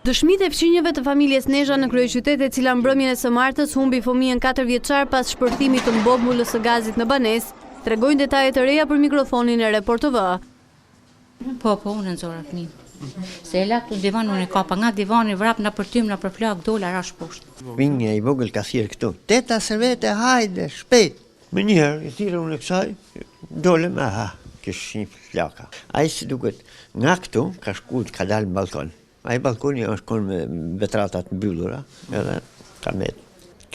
Dëshmitë e fqinjëve të familjes Nezha në kryeqytet e cila mbrëmjen e së martës humbi fëmijën 4 vjeçar pas shpërthimit të mbombulës së gazit në banesë, tregojnë detaje të reja për mikrofonin e Report TV. Po, unë nxora fëmin. Se e la këtu divan, unë e kapa nga divani, vrap nga përtym, nga përflak, dola rash poshtë. Fëmija i vogël ka thirrë këtu. Teta servete, hajde, shpejt. Më njëherë, i thirë unë e kësaj, dolem, kështë një flaka. Ai si duket, nga këtu, ka shkuar, ka dalë në balkon. Ai balkoni është kon me vetratat mbyllura, edhe ka met.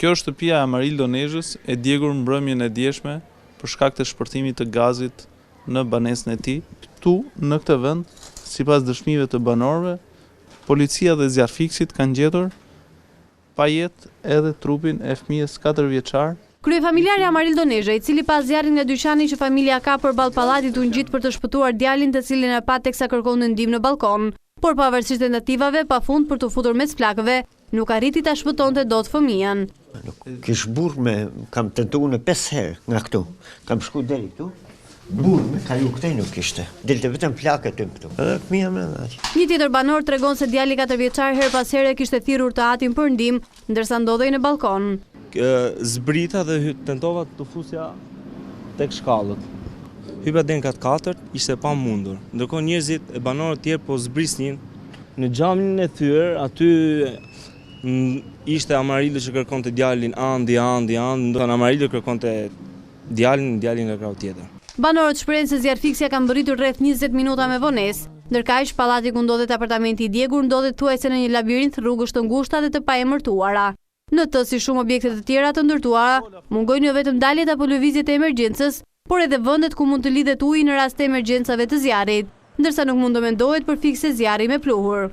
Kjo është shtëpia e Amarildo Nezhës, e djegur mbrëmjen e djeshme për shkak të shpërthimit të gazit në banesën e tij. Ktu, në këtë vend, sipas dëshmive të banorëve, policia dhe zjarfikësit kanë gjetur pa jetë edhe trupin e fëmijës 4 vjeçar. Kryefamiljari Amarildo Nezha, i cili pas zjarrit nga dyqani që familja ka përballë pallatit u ngjit për të shpëtuar djalin të cilin e pa teksa kërkonte ndihmë në balkon, por pavarësisht tentativave pafund për të futur mes flakëve, nuk arriti ta shpëtonte dot fëmijën. Kish burrë kam tentuar në 5 herë nga këtu. Kam shkuar deri këtu. Burrë me kalu këtej nuk ishte. Delte vetëm flakët të këtu. Edhe fëmia më aq. Një tjetër banor tregon se djali 4 vjeçar her pas here kishte thirrur të atin për ndihmë, ndërsa ndodhej në balkon. Zbrita dhe tentova të fusja tek shkallët. Hypa den kat 4 ishte pa mundur. Ndërkohë njerëzit e banorët tjerë po zbrisnin në xhamin e thyer, aty ishte Amarildo që kërkonte djalin andi, ndonëse Amarildo kërkonte djalin nga krau tjetër. Banorët shprehin se zjarfikësia ka mbërritur rreth 20 minuta me vonesë, ndërkaq pallati ku ndodhet apartamenti i djegur ndodhet thuajse në një labirint rrugësh të ngushta dhe të paemërtuara. Në të si shumë objekte të tjera të ndërtuara, mungojnë jo vetëm daljet apo lëvizjet e emergjencës, por edhe vendet ku mund të lidhet uji në rast të emergjencave të zjarrit, ndërsa nuk mund të mendohet për fikse zjarri me pluhur.